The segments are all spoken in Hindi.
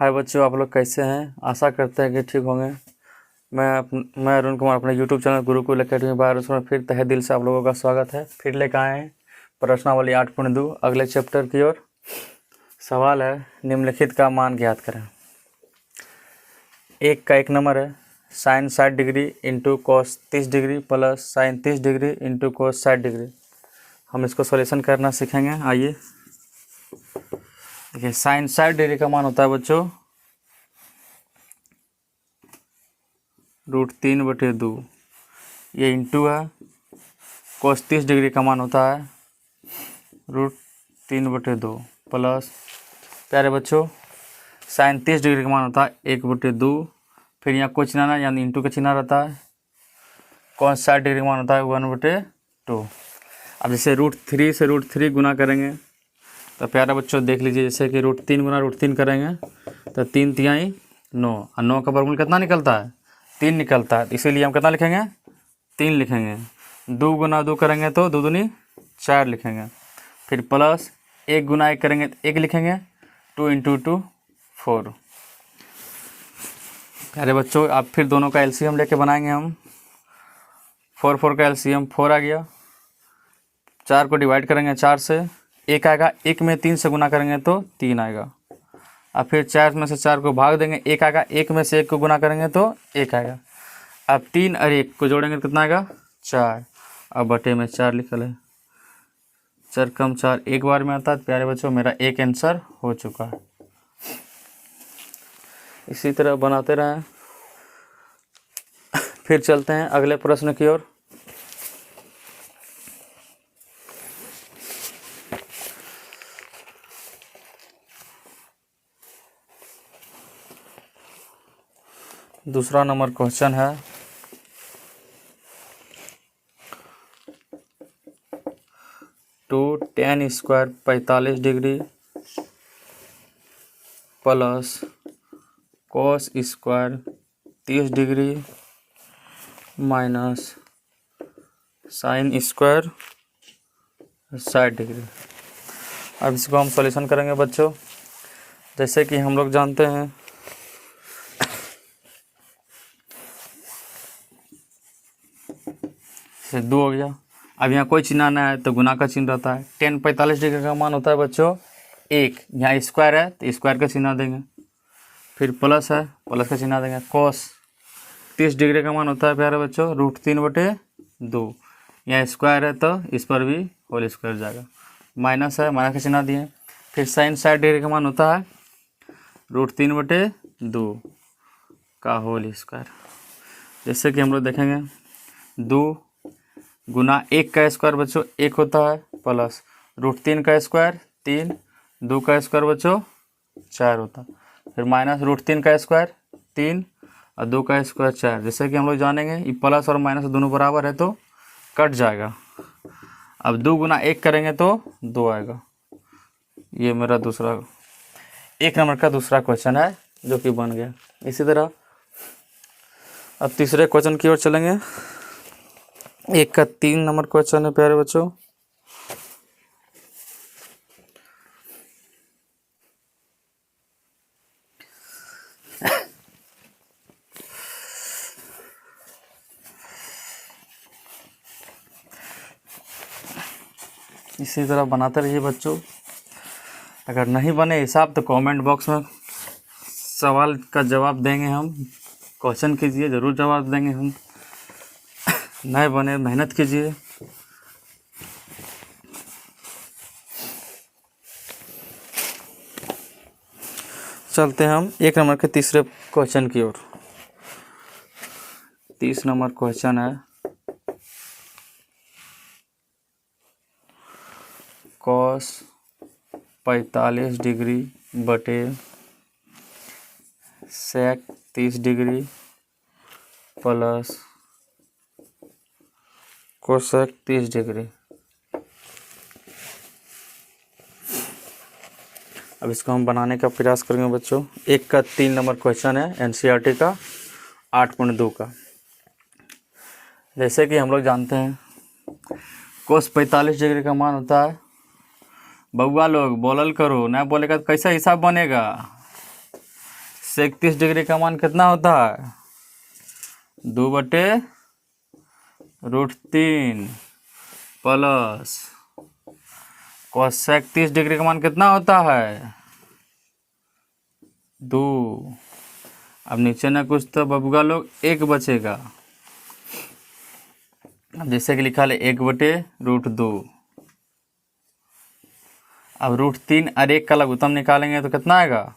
हाय बच्चों, आप लोग कैसे हैं। आशा करते हैं कि ठीक होंगे। मैं अरुण कुमार अपने यूट्यूब चैनल गुरुकुल एकेडमी बार उसमें फिर तहे दिल से आप लोगों का स्वागत है। फिर लेकर आए हैं प्रश्नावली 8.2 अगले चैप्टर की ओर। सवाल है, निम्नलिखित का मान ज्ञात करें। एक का 1 नंबर है sine 60 degree into cos 30 degree plus sine 30 degree into cos 60 degree. हम इसको सॉल्यूशन करना सीखेंगे। आइए देखिए, साइन 60 डिग्री का मान होता है बच्चों √3/2, ये इंटू है। कोस 30 डिग्री का मान होता है √3/2 प्लस, प्यारे बच्चों, साइन 30 डिग्री का मान होता है 1/2। फिर यहाँ कोई चिन्ह ना, यानी इंटू का चिन्ह रहता है। कॉस 60 डिग्री का मान होता है 1/2। अब जैसे √3 से √3 गुना करेंगे तो प्यारे बच्चों देख लीजिए, जैसे कि √3 गुना √3 करेंगे तो 3 तिहाई 9, और 9 का वर्गमूल कितना निकलता है 3 निकलता है। इसीलिए हम कितना लिखेंगे 3 लिखेंगे। 2 गुना 2 करेंगे तो 2 दूनी 4 लिखेंगे। फिर प्लस 1 गुना 1 करेंगे तो 1 लिखेंगे। 2 × 2 4। अरे बच्चों, आप फिर दोनों का एलसीएम लेके बनाएंगे हम। 4 का एलसीएम 4 आ गया। 4 को डिवाइड करेंगे 4 से, 1 आएगा। 1 में 3 से गुना करेंगे तो 3 आएगा। अब फिर 4 में से 4 को भाग देंगे, 1 आएगा। 1 में से 1 को गुना करेंगे तो 1 आएगा। अब 3 और 1 को जोड़ेंगे तो कितना आएगा 4। अब बटे में 4 लिखल है। 4 कम 4 एक बार में आता है। प्यारे बच्चों, मेरा एक आंसर हो चुका है। इसी तरह बनाते रहें। फिर चलते हैं अगले प्रश्न की ओर। दूसरा नंबर क्वेश्चन है, tan square 45 degree plus cos square 30 degree minus sine square 60 degree. अब इसको हम सॉल्यूशन करेंगे बच्चों। जैसे कि हम लोग जानते हैं से 2 हो गया। अब यहाँ कोई चिन्ह ना है तो गुना का चिन्ह रहता है। tan 45 डिग्री का मान होता है बच्चों 1। यहाँ स्क्वायर है तो स्क्वायर का चिन्ह देंगे। फिर प्लस है, प्लस का चिन्ह देंगे। कॉस 30 डिग्री का मान होता है प्यारे बच्चों √3/2। यहाँ स्क्वायर है तो इस पर भी होल स्क्वायर जाएगा। माइनस है, माइनस का चिन्ह दिए। फिर साइन 60 डिग्री का मान होता है √3/2 का होल स्क्वायर। जैसे कि हम लोग देखेंगे 2 गुना 1 का स्क्वायर बच्चों 1 होता है, प्लस √3 का स्क्वायर 3, 2 का स्क्वायर बच्चों 4 होता है। फिर माइनस √3 का स्क्वायर 3 और 2 का स्क्वायर 4। जैसे कि हम लोग जानेंगे ये प्लस और माइनस दोनों बराबर है तो कट जाएगा। अब 2 गुना 1 करेंगे तो 2 आएगा। ये मेरा दूसरा 1 नंबर का दूसरा क्वेश्चन है जो कि बन गया। इसी तरह अब तीसरे क्वेश्चन की ओर चलेंगे। 1 का 3 नंबर क्वेश्चन है प्यारे बच्चों। इसी तरह बनाते रहिए बच्चों। अगर नहीं बने हिसाब तो कमेंट बॉक्स में सवाल का जवाब देंगे हम। क्वेश्चन कीजिए, ज़रूर जवाब देंगे हम। नहीं बने मेहनत कीजिए। चलते हैं हम 1 नंबर के तीसरे क्वेश्चन की ओर। 30 नंबर क्वेश्चन है, कॉस 45 डिग्री बटे sec 30 degree plus cosec 30 degree. अब इसको हम बनाने का प्रयास करेंगे बच्चों। 1 का 3 नंबर क्वेश्चन है एनसीईआरटी का 8.2 का। जैसे कि हम लोग जानते हैं कोस 45 डिग्री का मान होता है, बउआ लोग बोलल करो, ना बोलेगा तो कैसा हिसाब बनेगा। सेक 30 डिग्री का मान कितना होता है? 2/√3 प्लस कोसेक 30 डिग्री का मान कितना होता है? 2। अब नीचे ना कुछ तो बबुआ लोग 1 बचेगा। अब जैसे कि लिखा है 1/√2। अब √3 और 1 का लघुत्तम निकालेंगे तो कितना आएगा?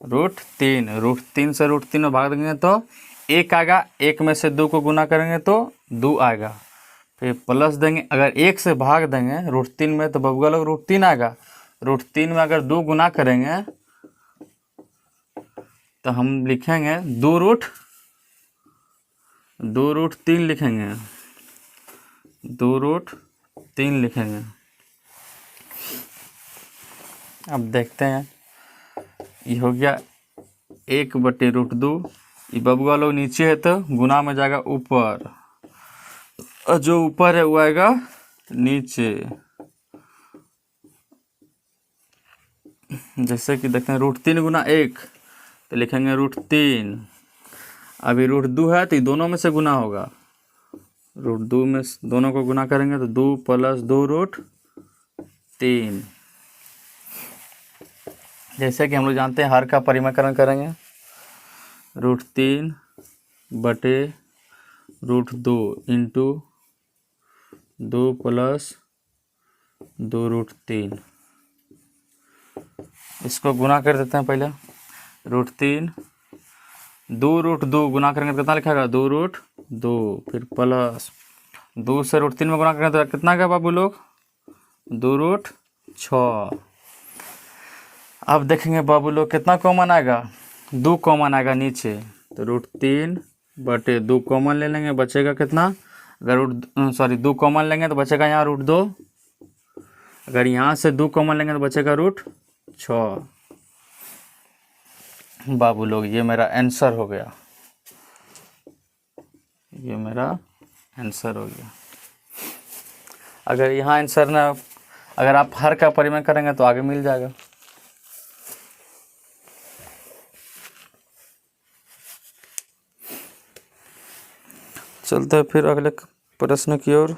√3। √3 से √3 में भाग देंगे तो 1 आएगा। 1 में से 2 को गुना करेंगे तो 2 आएगा। फिर प्लस देंगे, अगर 1 से भाग देंगे √3 में तो बबुआ लोग √3 आएगा। √3 में अगर 2 गुना करेंगे तो हम लिखेंगे 2√3 लिखेंगे। 2√3 लिखेंगे। अब देखते हैं, ये हो गया 1/√2। ये बबुआ लोग नीचे है तो गुना में जाएगा ऊपर, और जो ऊपर है वो आएगा नीचे। जैसे कि देखते हैं √3 गुना 1 तो लिखेंगे √3। अभी √2 है तो ये दोनों में से गुना होगा। √2 में दोनों को गुना करेंगे तो 2 + 2√3। जैसे कि हम लोग जानते हैं हर का परिमाकरण करेंगे। √3/√2 इंटू 2 + 2√3। इसको गुना कर देते हैं पहले। √3 2√2 गुना करेंगे तो कितना लिखेगा? 2√2। फिर प्लस 2 से √3 में गुना करेंगे तो कितना का बाबू लोग? 2√6। अब देखेंगे बाबू लोग कितना कॉमन आएगा? 2 कॉमन आएगा नीचे, तो √3/2 कॉमन ले लेंगे, बचेगा कितना? अगर 2 कॉमन लेंगे तो बचेगा यहाँ √2। अगर यहाँ से 2 कॉमन लेंगे तो बचेगा √6। बाबू लोग ये मेरा आंसर हो गया। ये मेरा आंसर हो गया। अगर यहाँ आंसर ना, अगर आप हर का परिमाण करेंगे तो आगे मिल जाएगा। चलते हैं फिर अगले प्रश्न की ओर।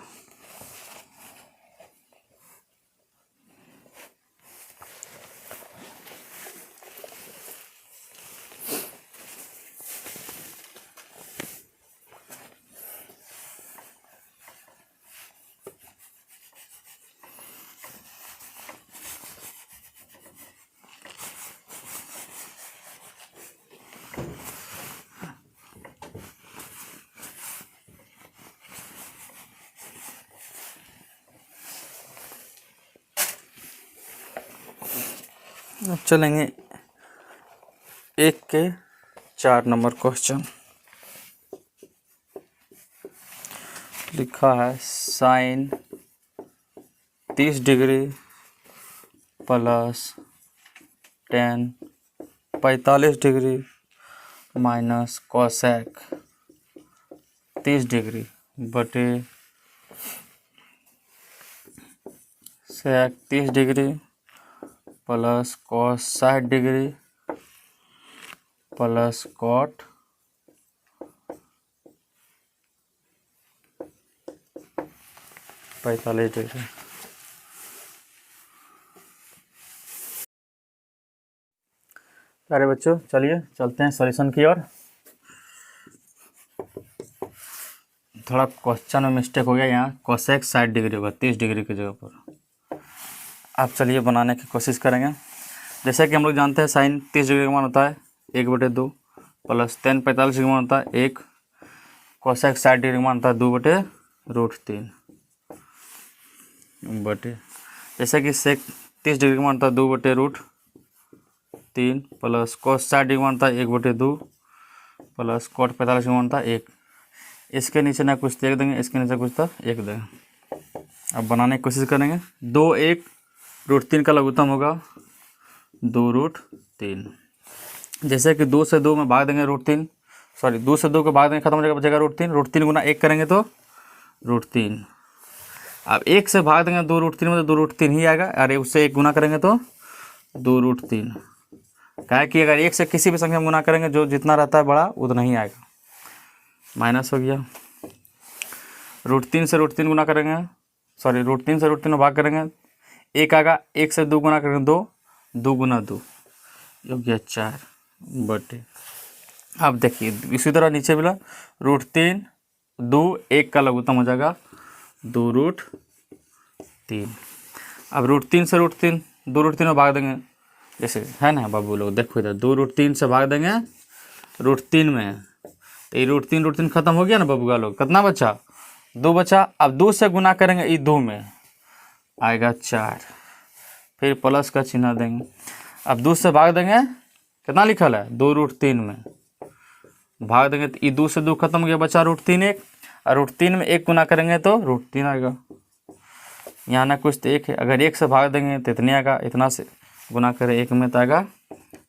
अब चलेंगे 1 के 4 नंबर क्वेश्चन। लिखा है sine 30 degree plus tan 45 degree minus cosec 30 degree बटे sec 30 degree plus cos 60 degree plus cot 45 degree. अरे बच्चों चलिए चलते हैं सॉल्यूशन की ओर। थोड़ा क्वेश्चन में मिस्टेक हो गया, यहाँ कोसेक 60 डिग्री होगा 30 डिग्री की जगह पर। आप चलिए बनाने की कोशिश करेंगे। जैसे कि हम लोग जानते हैं साइन 30 डिग्री का मान होता है 1/2 प्लस टेन 45 डिग्री का मान होता है 1, कोसेक 60 डिग्री का मान होता है 2/√3 बटे, जैसे कि सेक 30 डिग्री का मान होता है 2/√3 प्लस कोस 60 डिग्री का मान होता है 1/2 प्लस कोट 45 डिग्री का मान होता है 1। इसके नीचे ना कुछ तो 1 देंगे, इसके नीचे कुछ तो 1 देंगे। अब बनाने की कोशिश करेंगे। 2 1√3 का लघुत्तम होगा 2√3। जैसे कि 2 से 2 में भाग देंगे √3, 2 से 2 को भाग देंगे खत्म हो जाएगा, बचेगा √3। √3 गुना 1 करेंगे तो √3। अब 1 से भाग देंगे 2√3 में तो 2√3 ही आएगा। अरे उससे 1 गुना करेंगे तो 2√3। क्या है कि अगर एक से किसी भी संख्या में गुना करेंगे जो जितना रहता है बड़ा उतना ही आएगा। माइनस हो गया। √3 से √3 गुना करेंगे, सॉरी √3 से √3 भाग करेंगे, एक आएगा, एक से 2 गुना करेंगे 2, 2 गुना 2 हो गया 4 बटे। अब देखिए इसी तरह नीचे मिला √3 2 1 का लघुत्तम हो जाएगा 2√3। अब √3 से √3 2√3 में भाग देंगे, जैसे है ना बाबू लोग, देखो इधर 2√3 से भाग देंगे √3 में, तो ये √3 खत्म हो गया ना बाबूगा लोग, कितना बचा 2 बचा। अब 2 से गुना करेंगे ये 2 में आएगा 4, फिर प्लस का चिन्ह देंगे। अब 2 से भाग देंगे, कितना लिखल है 2√3 में भाग देंगे, तो ये 2 से 2 खत्म हो गया, बचा √3 1, और √3 में 1 गुना करेंगे तो √3 आएगा। यहाँ ना कुछ तो 1 है, अगर 1 से भाग देंगे तो इतने आएगा, इतना से गुना करें 1 में तो आएगा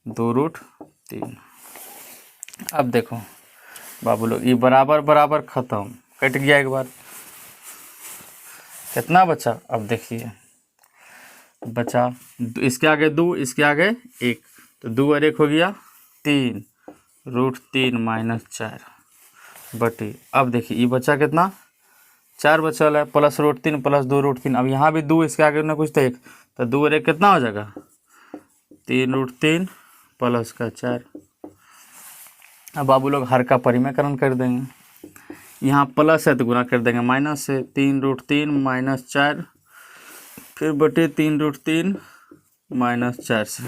2√3। अब देखो बाबू लोग ये बराबर बराबर खत्म, कट गया एक बार, कितना बचा, अब देखिए बचा इसके आगे 2 इसके आगे 1, तो 2 और 1 हो गया 3, √3 - 4 बटे। अब देखिए ये बचा कितना 4 बचल है, प्लस √3 प्लस 2√3, अब यहाँ भी 2 इसके आगे ना कुछ तो 1, तो 2 और 1 कितना हो जाएगा 3√3 प्लस का 4। अब बाबू लोग हर का परिमेयकरण कर देंगे, यहाँ प्लस है तो गुना कर देंगे माइनस से, 3√3 - 4 फिर बटे 3√3 - 4 से।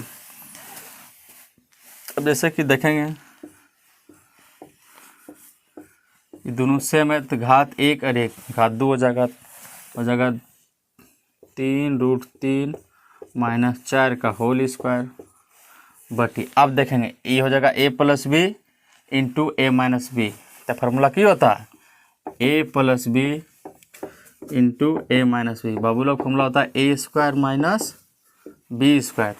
अब जैसे कि देखेंगे ये दोनों सेम है तो घात 1 और 1 घात 2 हो जाएगा 3√3 - 4 का होल स्क्वायर बटी। अब देखेंगे ये हो जाएगा a + b × a - b, तो फार्मूला की होता है a + b × a - b। बाबू लोग फार्मूला होता है a² - b²।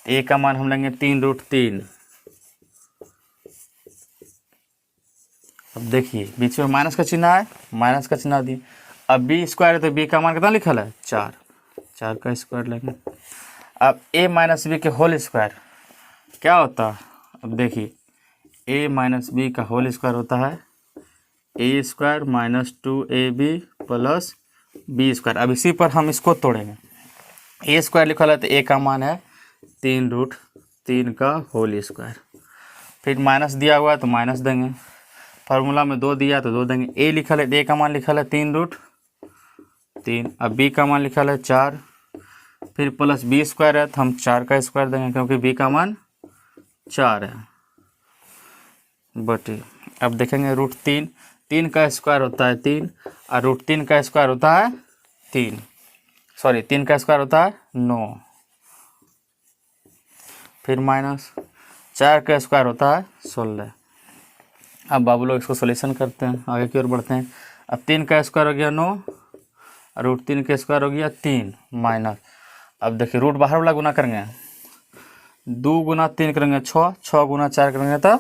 a का मान हम लेंगे 3√3। अब देखिए बीच में माइनस का चिन्ह है, माइनस का चिन्ह दिए। अब b² है तो b का मान कितना लिखल है 4, 4 का स्क्वायर लेंगे। अब a - b के होल स्क्वायर क्या होता है, अब देखिए a - b का होल स्क्वायर होता है a² - 2ab + b²। अब इसी पर हम इसको तोड़ेंगे, a² लिखल है तो a का मान है 3√3 का होल स्क्वायर, फिर माइनस दिया हुआ है तो माइनस देंगे, फार्मूला में 2 दिया तो 2 देंगे। a लिखल है, a का मान लिखल है 3√3, अब b का मान लिखल है 4, फिर प्लस b² है तो हम 4 का स्क्वायर देंगे क्योंकि b का मान 4 है बटे। अब देखेंगे √3, 3 का स्क्वायर होता है 3 और √3 का स्क्वायर होता है 3, सॉरी 3 का स्क्वायर होता है 9, फिर माइनस 4 का स्क्वायर होता है 16। अब बाबू लोग इसको सोल्यूशन करते हैं, आगे की ओर बढ़ते हैं। अब 3 का स्क्वायर हो गया 9 और √3 का स्क्वायर हो गया 3 माइनस। अब देखिए रूट बाहर वाला गुना करेंगे, 2 गुना 3 करेंगे 6, 6 गुना 4 करेंगे तो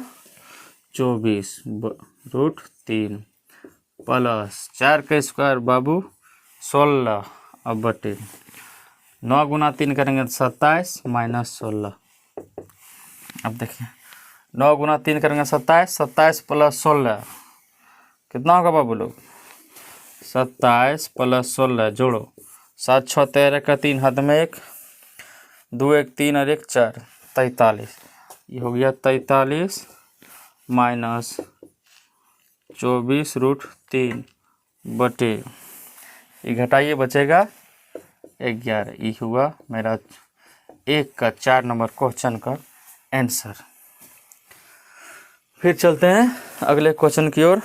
24 √3 प्लस 4 का स्क्वायर बाबू 16, अब बटे 9 गुना 3 करेंगे तो 27 - 16। अब देखिए 9 गुना 3 करेंगे 27, 27 + 16 कितना होगा बाबू लोग 27 + 16 जोड़ो 7 6 13 का 3 हाथ में 1, 2 1 3 और 1 4, 43। ये हो गया 43 माइनस 24 √3 बटे, ये घटाइए बचेगा 11। ये हुआ मेरा 1 का 4 नंबर क्वेश्चन का आंसर। फिर चलते हैं अगले क्वेश्चन की ओर।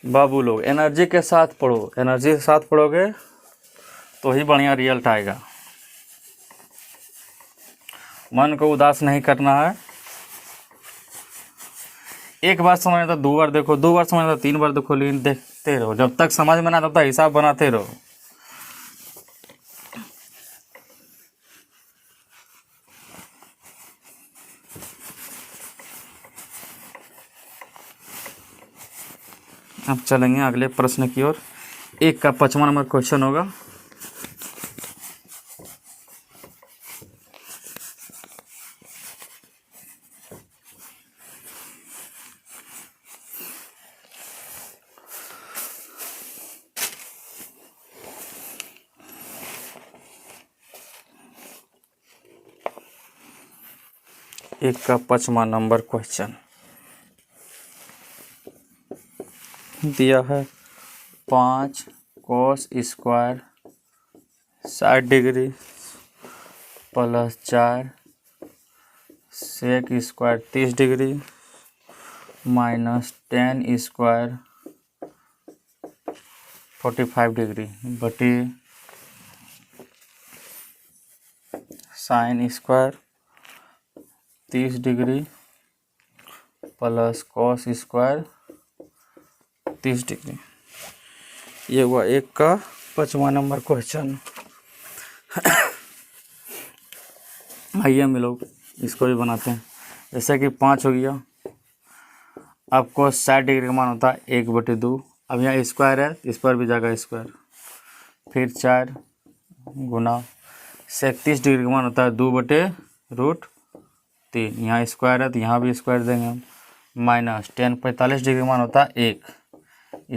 बाबू लोग एनर्जी के साथ पढ़ो, एनर्जी के साथ पढ़ोगे तो ही बढ़िया रिजल्ट आएगा। मन को उदास नहीं करना है, एक बार समझ तो 2 बार देखो, 2 बार समझ तो 3 बार देखो, लेकिन देखते रहो जब तक समझ में ना तब तक हिसाब बनाते रहो। अब चलेंगे अगले प्रश्न की ओर। 1 का 5वां नंबर क्वेश्चन होगा। एक का 5वां नंबर क्वेश्चन दिया है 5 cos square 60 degree plus 4 sec square 30 degree minus 10 square 45 degree बटे sine square 30 degree plus cos square 30 degree. ये हुआ 1 का 5वां नंबर क्वेश्चन। आइए हम लोग इसको भी बनाते हैं। जैसे कि 5 हो गया, आपको 60 डिग्री का मान होता है 1/2। अब यहाँ स्क्वायर है, इस पर भी जाएगा स्क्वायर। फिर 4 गुना सेक 30 डिग्री का मान होता है 2/√3। यहाँ स्क्वायर है तो यहाँ भी स्क्वायर देंगे हम। माइनस 10 45 डिग्री का मान होता है 1,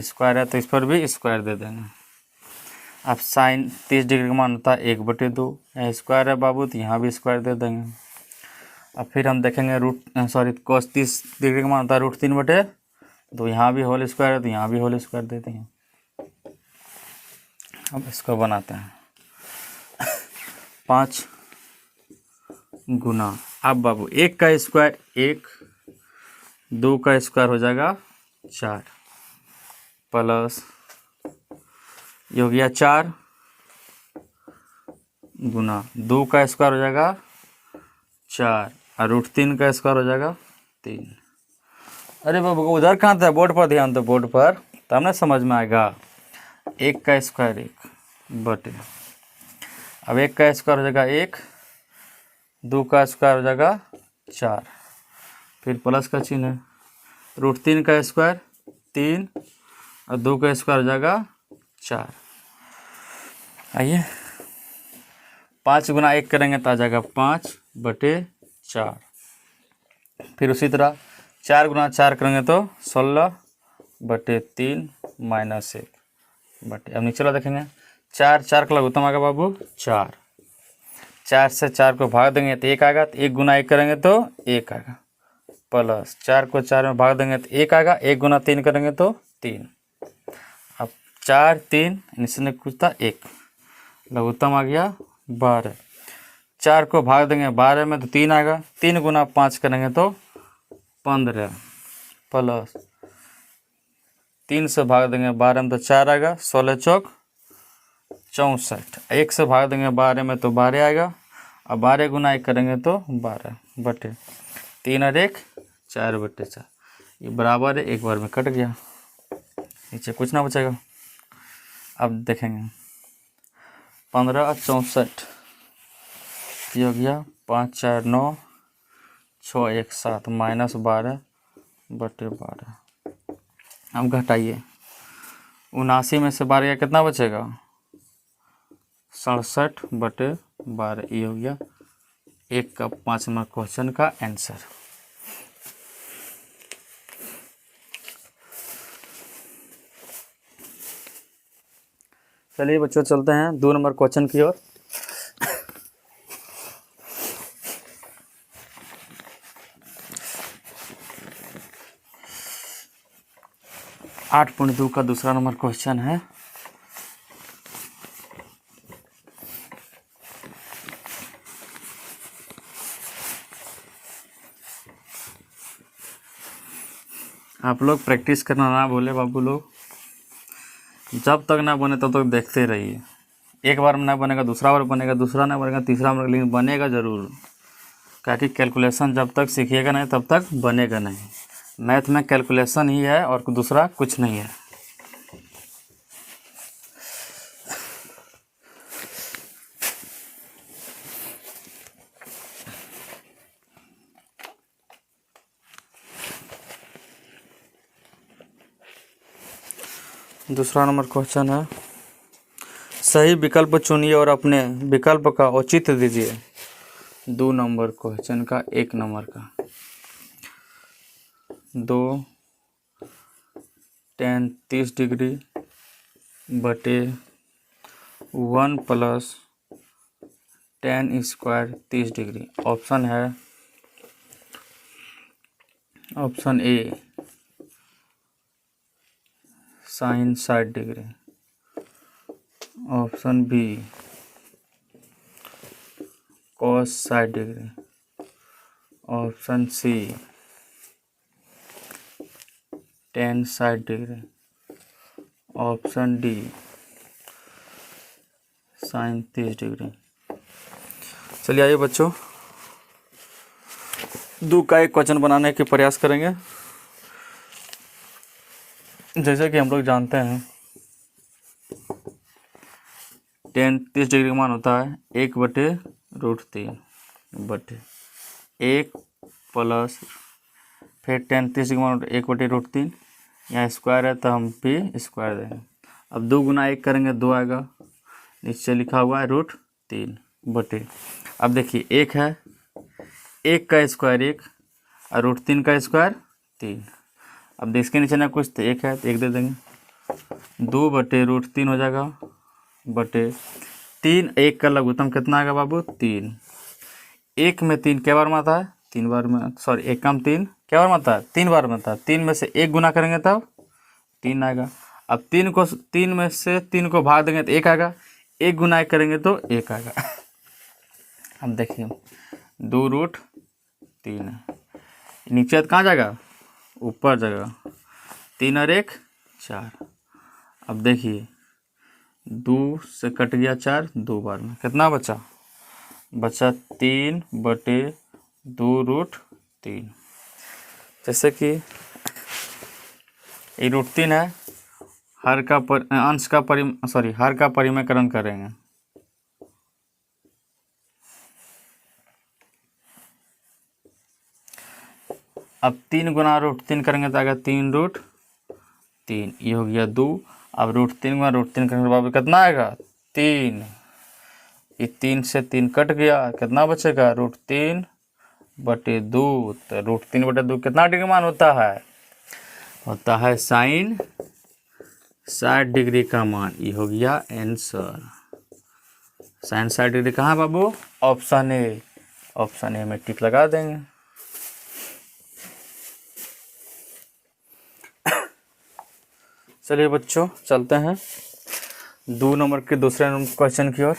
स्क्वायर है तो इस पर भी स्क्वायर दे देंगे। अब साइन 30 डिग्री का मान होता है 1/2, यहाँ स्क्वायर है बाबू तो यहाँ भी स्क्वायर दे देंगे। अब फिर हम देखेंगे कोस 30 डिग्री का मान होता है √3/2, यहाँ भी होल स्क्वायर है तो यहाँ भी होल स्क्वायर दे देंगे। अब इसको बनाते हैं। 5 गुना, अब बाबू 1 का स्क्वायर 1, 2 का स्क्वायर हो जाएगा 4 प्लस ये हो गया 4 गुना 2 का स्क्वायर हो जाएगा 4 और √3 का स्क्वायर हो जाएगा 3। अरे बाबू उधर कहाँ था, बोर्ड पर ध्यान दो, बोर्ड पर तब ना समझ में आएगा। 1 का स्क्वायर 1 बटे, अब 1 का स्क्वायर हो जाएगा 1, 2 का स्क्वायर हो जाएगा 4, फिर प्लस का चिन्ह है, √3 का स्क्वायर 3 और 2 का स्क्वायर हो जाएगा 4। आइए 5 गुना 1 करेंगे तो आ जाएगा 5/4। फिर उसी तरह 4 गुना 4 करेंगे तो 16/3 माइनस 1 बटे। अब नीचे वाला देखेंगे 4 4 का लघुत्तम आएगा बाबू 4, 4 से 4 को भाग देंगे तो 1 आएगा, तो 1 गुना 1 करेंगे तो 1 आएगा, प्लस 4 को 4 में भाग देंगे तो 1 आएगा, 1 गुना 3 करेंगे तो 3। अब 4 3 इसने कुछ था 1, लघुत्तम आ गया 12। 4 को भाग देंगे 12 में तो 3 आएगा, 3 गुना 5 करेंगे तो 15 प्लस 3 से भाग देंगे 12 में तो 4 आएगा, 16 चौक 64। 1 से भाग देंगे 12 में तो 12 आएगा, अब 12 गुना 1 करेंगे तो 12 बटे 3 और 1 4/4। ये बराबर है, एक बार में कट गया, नीचे कुछ ना बचेगा। अब देखेंगे 15 और 64 ये हो गया 5 4 9 6 1 7 माइनस 12/12। अब घटाइए, 79 में से 12 कितना बचेगा 67/12। ये हो गया 1 का 5 नंबर क्वेश्चन का आंसर। चलिए बच्चों चलते हैं 2 नंबर क्वेश्चन की ओर। आठ 8.2 का दूसरा नंबर क्वेश्चन है। आप लोग प्रैक्टिस करना ना बोले बाबू लोग, जब तक ना बने तब तक देखते रहिए। एक बार में ना बनेगा, दूसरा बार बनेगा, दूसरा ना बनेगा, तीसरा बार, लेकिन बनेगा ज़रूर। क्या कि कैलकुलेशन जब तक सीखिएगा नहीं तब तक बनेगा नहीं। मैथ में कैलकुलेशन ही है और दूसरा कुछ नहीं है। दूसरा नंबर क्वेश्चन है, सही विकल्प चुनिए और अपने विकल्प का औचित्य दीजिए। 2 नंबर क्वेश्चन का 1 नंबर का 2 tan 30 डिग्री बटे 1 plus tan square 30 degree. Option है, option A sine 60 degree, option B cos 60 degree, option C tan 60 degree, option D sine 30 degree. चलिए आइए बच्चों, 2 का एक क्वेश्चन बनाने के प्रयास करेंगे। जैसे कि हम लोग जानते हैं tan 30 डिग्री का मान होता है 1/√3 बटे 1 प्लस फिर tan 30 डिग्री का मान 1/√3, यहाँ स्क्वायर है तो हम भी स्क्वायर देंगे। अब 2 गुना 1 करेंगे 2 आएगा, नीचे लिखा हुआ है √3 बटे, अब देखिए 1 है, 1 का स्क्वायर 1 और √3 का स्क्वायर 3। अब इसके नीचे ना कुछ तो 1 है तो 1 दे देंगे, 2/√3 हो जाएगा बटे 3। 1 का लघुत्तम कितना आएगा बाबू? 3। 1 में 3 क्या बार में आता है? 3 बार में, सॉरी 1 कम 3 क्या बार में आता है? 3 बार में आता है। 3 में से 1 गुना करेंगे तब 3 आएगा। अब 3 में से 3 को भाग देंगे तो 1 आएगा, 1 गुना 1 करेंगे तो 1 आएगा। अब देखिए 2√3 है, नीचे कहाँ जाएगा? ऊपर जाएगा, 3 और 1 4। अब देखिए 2 से कट गया 4, 2 बार में कितना बचा? 3/2√3। जैसे कि ये √3 है, हर का हर का परिमेयकरण करेंगे। अब 3 गुना √3 करेंगे तो आएगा 3√3, ये हो गया 2। अब √3 गुना √3 करेंगे तो कितना आएगा? 3। ये 3 से 3 कट गया, कितना बचेगा? √3/2। तो √3/2 कितना डिग्री मान होता है? होता है साइन 60 डिग्री का मान। ये हो गया आंसर। साइन 60 डिग्री कहाँ बाबू? Option A. ऑप्शन ए में टिक लगा देंगे। चलिए बच्चों चलते हैं 2 नंबर के दूसरे क्वेश्चन की ओर।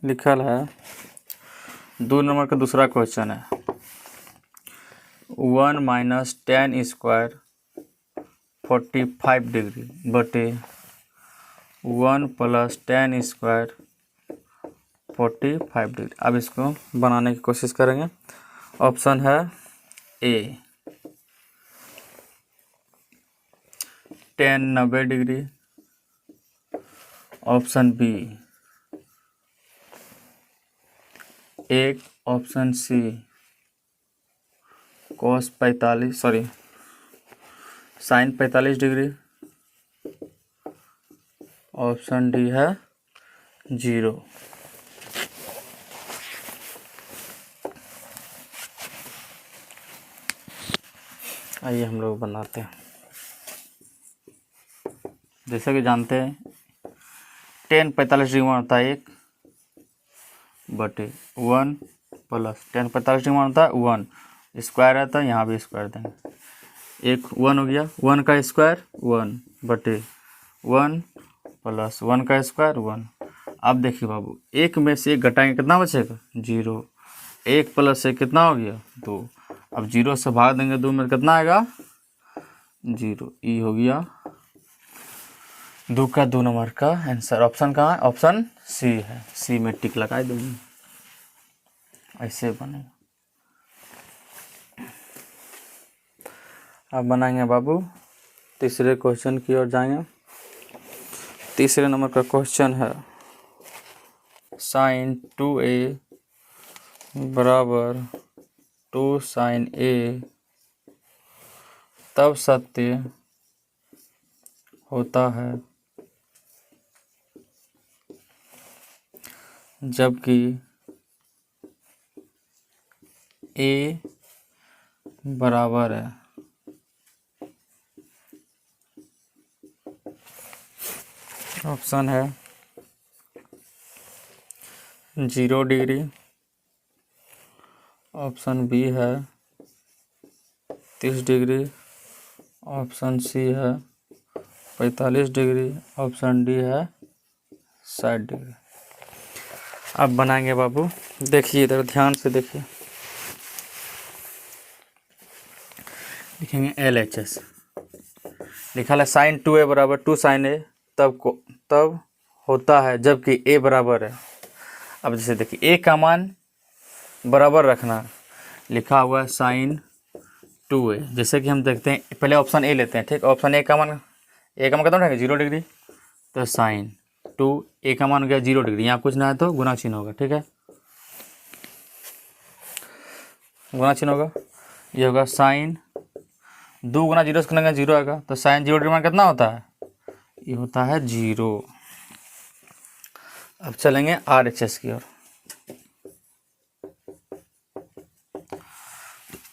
लिखल है 2 नंबर का दूसरा क्वेश्चन है, 1 माइनस tan स्क्वायर 45 डिग्री बटे 1 प्लस tan स्क्वायर 45 डिग्री। अब इसको बनाने की कोशिश करेंगे। ऑप्शन है A tan 90 degree, option B एक, option C cos 45 sorry sine 45 degree, option D है 0। आइए हम लोग बनाते हैं। जैसे कि जानते हैं tan 45 डिग्री मान होता है 1 बटे 1 प्लस tan 45 डिग्री मान होता है 1, स्क्वायर रहता है, यहाँ भी स्क्वायर देंगे। 1 हो गया, 1 का स्क्वायर 1 बटे 1 प्लस 1 का स्क्वायर 1। अब देखिए बाबू 1 में से 1 घटाएंगे कितना बचेगा? 0। 1 प्लस 1 कितना हो गया? 2। अब 0 से भाग देंगे 2 में कितना आएगा? 0। ई हो गया 2 का 2 नंबर का आंसर। ऑप्शन कहाँ है? ऑप्शन सी है, सी में टिक लगा दूंगी। ऐसे बनेगा। अब बनाएंगे बाबू तीसरे क्वेश्चन की ओर जाएंगे। तीसरे नंबर का क्वेश्चन है साइन 2a बराबर 2 साइन a तब सत्य होता है जबकि a बराबर है ऑप्शन है 0 डिग्री, ऑप्शन बी है 30 डिग्री, ऑप्शन सी है 45 डिग्री, ऑप्शन डी है 60 डिग्री। अब बनाएंगे बाबू, देखिए इधर ध्यान से देखिए। लिखेंगे LHS, लिखा है साइन 2a बराबर 2 साइन a तब होता है जबकि a बराबर है। अब जैसे देखिए a का मान बराबर रखना, लिखा हुआ है साइन 2a। जैसे कि हम देखते हैं, पहले ऑप्शन ए लेते हैं, ठीक। ऑप्शन ए का मान कितना रहेगा 0 डिग्री, तो साइन 2a का मान हो गया 0 डिग्री। यहाँ कुछ ना है तो गुना चिन्ह होगा, ठीक है, गुना चिन्ह होगा। ये होगा साइन 2 गुना 0 से करेंगे 0 आएगा, तो साइन 0 डिग्री मान कितना होता है, ये होता है 0। अब चलेंगे RHS की ओर।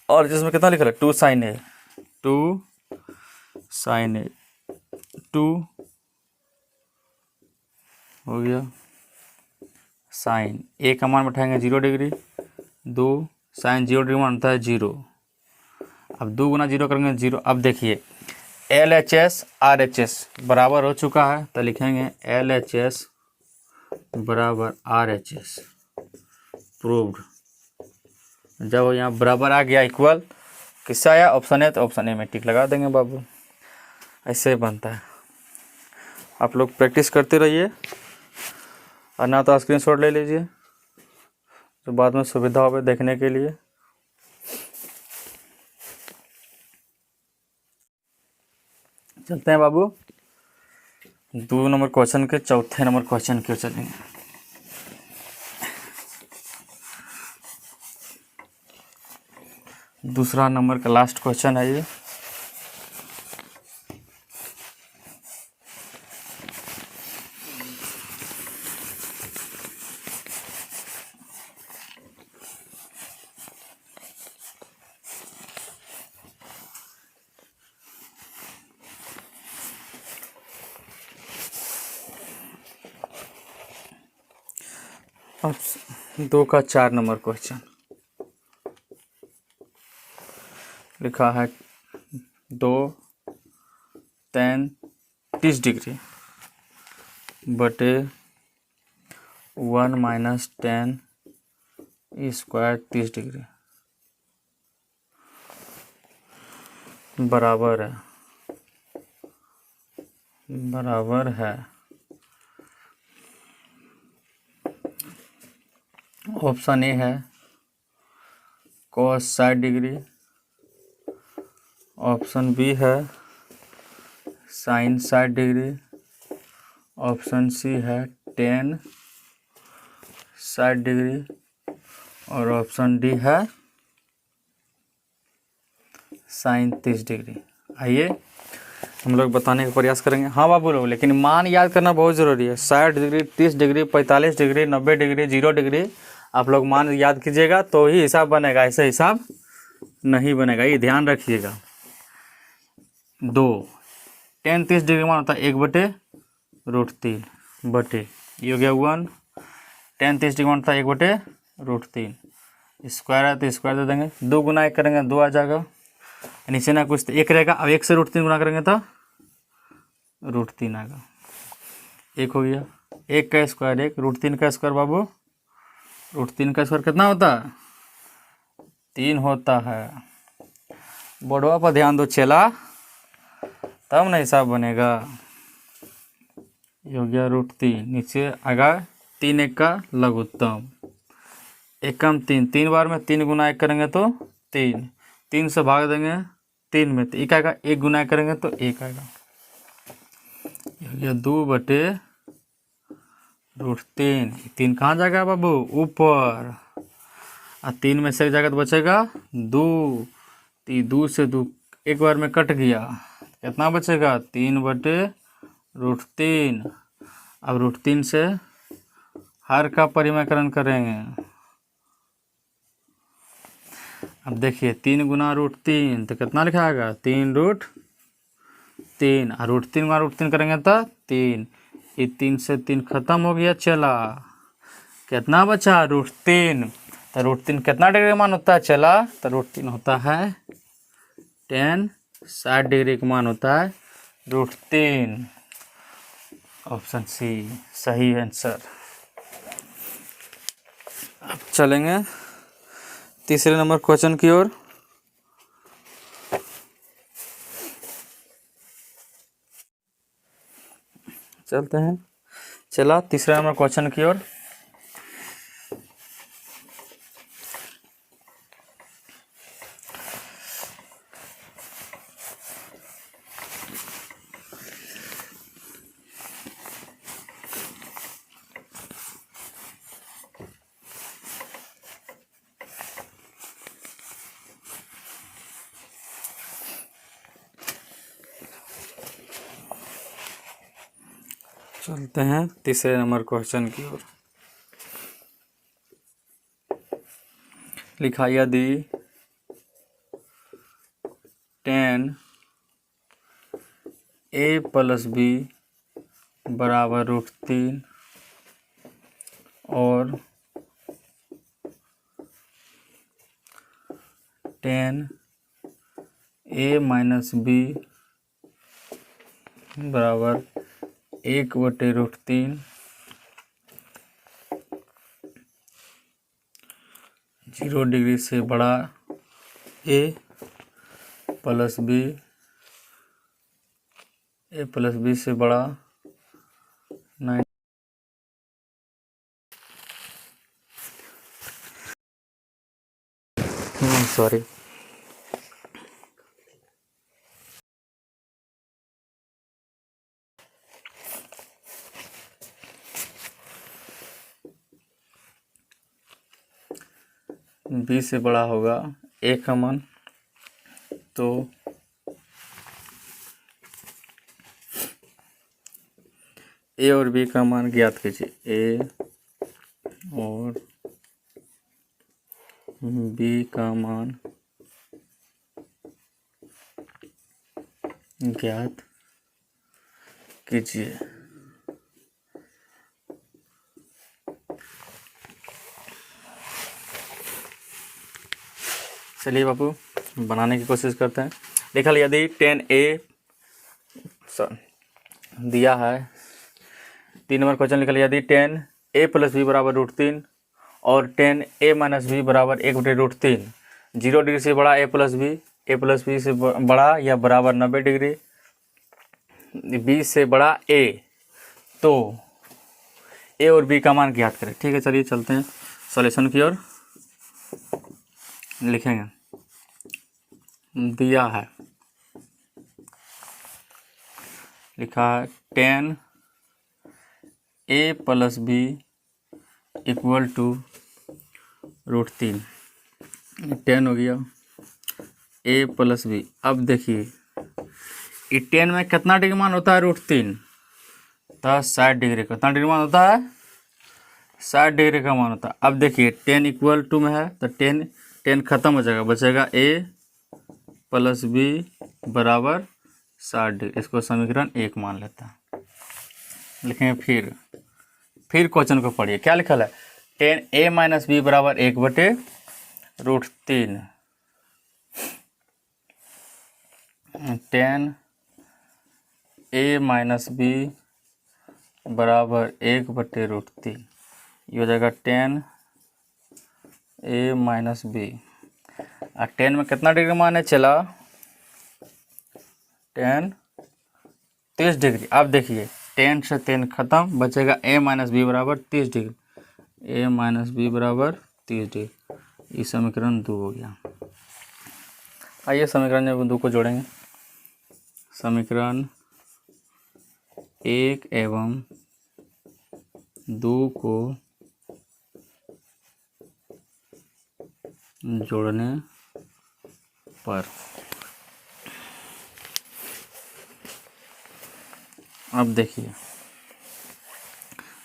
और जिसमें कितना लिखा है 2 साइन a, 2 साइन a 2 हो गया। साइन a का मान बैठाएंगे 0 डिग्री, 2 साइन 0 डिग्री मान होता है 0। अब 2 गुना 0 करेंगे 0। अब देखिए LHS RHS बराबर हो चुका है, तो लिखेंगे LHS बराबर RHS प्रूव्ड। जब यहाँ बराबर आ गया, इक्वल किससे आया, ऑप्शन है, तो ऑप्शन ए में टिक लगा देंगे बाबू। ऐसे बनता है। आप लोग प्रैक्टिस करते रहिए, और ना तो स्क्रीनशॉट ले लीजिए, तो बाद में सुविधा हो देखने के लिए। चलते हैं बाबू 2 नंबर क्वेश्चन के चौथे नंबर क्वेश्चन की ओर चलेंगे। दूसरा नंबर का लास्ट क्वेश्चन है ये। अब 2 का 4 नंबर क्वेश्चन लिखा है 2 tan 30 डिग्री बटे 1 माइनस tan स्क्वायर 30 डिग्री बराबर है ऑप्शन ए है cos 60 डिग्री, ऑप्शन बी है साइन 60 डिग्री, ऑप्शन सी है tan 60 डिग्री, और ऑप्शन डी है साइन 30 डिग्री। आइए हम लोग बताने का प्रयास करेंगे। हाँ बाबू लोग, लेकिन मान याद करना बहुत ज़रूरी है। 60 degree, 30 degree, 45 degree, 90 degree, 0 degree, आप लोग मान याद कीजिएगा तो ही हिसाब बनेगा, ऐसा हिसाब नहीं बनेगा, ये ध्यान रखिएगा। 2 tan 30 डिग्री मान होता है 1/√3 बटे, ये हो गया 1। tan 30 डिग्री मान होता है 1/√3, स्क्वायर है तो स्क्वायर दे देंगे, 2 गुना 1 करेंगे 2 आ जाएगा, नीचे ना कुछ तो 1 रहेगा। अब 1 से √3 गुना करेंगे तो √3 आएगा, 1 हो गया। 1 का स्क्वायर 1, √3 का स्क्वायर बाबू, √3 का स्क्वायर कितना होता है 3 होता है। बोर्डवा पर ध्यान दो चेला, तब ना हिसाब बनेगा। ये हो गया √3, नीचे आएगा 3 1 का लघुत्तम, एकम 3, 3 बार में 3 गुना 1 करेंगे तो 3, 3 से भाग देंगे 3 में तो 1 आएगा, 1 गुना 1 करेंगे तो 1 आएगा। ये 2/√3, 3 कहाँ जाएगा बाबू? ऊपर। और 3 में से एक जगह तो बचेगा 2, 2 से 2 एक बार में कट गया, कितना बचेगा? 3/√3। अब √3 से हर का परिमाकरण करेंगे। अब देखिए 3 गुना √3 तो कितना लिखाएगा? 3√3। और √3 गुना √3 करेंगे तो 3, ये 3 से 3 खत्म हो गया, चला। कितना बचा? √3। तो √3 कितना डिग्री का मान होता है? चला तो √3 होता है 10, 60 डिग्री का मान होता है √3। ऑप्शन सी सही आंसर। अब चलेंगे तीसरे नंबर क्वेश्चन की ओर। चलते हैं, चला तीसरे नंबर क्वेश्चन की ओर। चलते हैं तीसरे नंबर क्वेश्चन की ओर। लिखा यदि 10a + b बराबर √3 और 10a - b बराबर 1/√3, 0 डिग्री से बड़ा a + b से बड़ा 9, सॉरी, b से बड़ा होगा a का मान, तो a और b का मान ज्ञात कीजिए। a और b का मान ज्ञात कीजिए। चलिए बाबू बनाने की कोशिश करते हैं। लिखा यदि 10a दिया है, 3 नंबर क्वेश्चन लिखा यदि 10a + b बराबर √3 और 10a - b बराबर 1/√3, 0 डिग्री से बड़ा a + b से बड़ा या बराबर 90 डिग्री, b से बड़ा a, तो a और b का मान ज्ञात करें। ठीक है, चलिए चलते हैं सॉल्यूशन की ओर। लिखेंगे, दिया है, लिखा है 10a + b = √3, 10 हो गया a + b। अब देखिए ये 10 में कितना डिग्री मान होता है? √3, तो 60 डिग्री। कितना डिग्री मान होता है? 60 डिग्री का मान होता है। अब देखिए 10 = में है तो 10 खत्म हो जाएगा, बचेगा a + b बराबर 60 डिग्री। इसको समीकरण 1 मान लेता है। लिखेंगे फिर क्वेश्चन को पढ़िए, क्या लिखा है? 10a - b बराबर 1/√3, 10a - b बराबर 1/√3, ये हो जाएगा 10a - b। और 10 में कितना डिग्री मान है? चला 10 30 डिग्री। अब देखिए 10 से 10 खत्म, बचेगा a - b बराबर 30 डिग्री, a - b बराबर 30 डिग्री। ये समीकरण 2 हो गया। आइए समीकरण 2 को जोड़ेंगे। समीकरण 1 एवं 2 को जोड़ने पर अब देखिए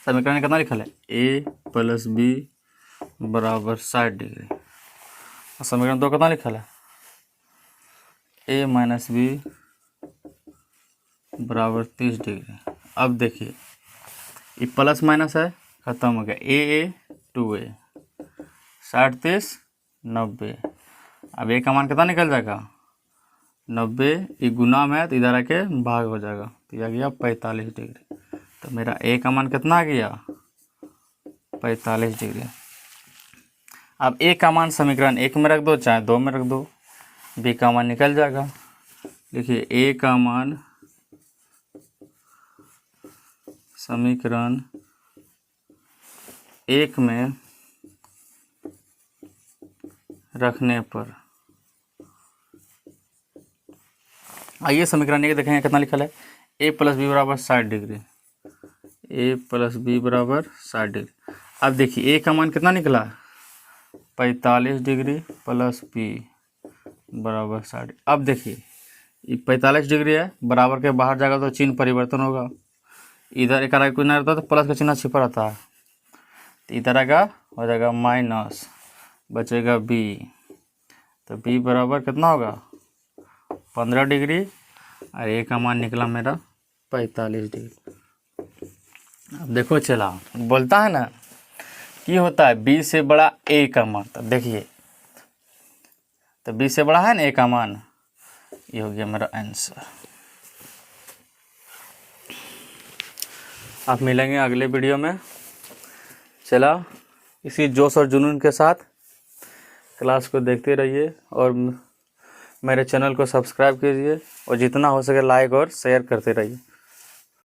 समीकरण में कितना लिखा है, a प्लस बी बराबर 60 डिग्री। और समीकरण 2 कितना लिखा है, a माइनस बी बराबर 30 डिग्री। अब देखिए ये प्लस माइनस है, खत्म हो गया, a 2a 60 30 90। अब a का मान कितना निकल जाएगा, 90। ये गुना में है तो इधर आके भाग हो जाएगा, तो यह गया 45 डिग्री। तो मेरा a का मान कितना आ गया, 45 डिग्री। अब a का मान समीकरण 1 में रख दो चाहे 2 में रख दो, b का मान निकल जाएगा। देखिए a का मान समीकरण 1 में रखने पर, आइए समीकरण 1 देखेंगे कितना लिखा है, a प्लस बी बराबर 60 डिग्री, a प्लस बी बराबर 60 डिग्री। अब देखिए a का मान कितना निकला, 45 डिग्री प्लस b बराबर 60। अब देखिए ये 45 डिग्री है, बराबर के बाहर जाएगा तो चिन्ह परिवर्तन होगा, इधर एक कोई ना रहता तो प्लस का चिन्ह छिपा रहता है, तो इधर आएगा हो जाएगा माइनस, बचेगा b, तो b बराबर कितना होगा 15 डिग्री, और a का मान निकला मेरा 45 डिग्री। अब देखो चला बोलता है ना कि होता है b से बड़ा a का मान, तो देखिए तो b से बड़ा है ना a का मान, ये हो गया मेरा आंसर। आप मिलेंगे अगले वीडियो में। चला इसी जोश और जुनून के साथ क्लास को देखते रहिए और मेरे चैनल को सब्सक्राइब कीजिए और जितना हो सके लाइक और शेयर करते रहिए।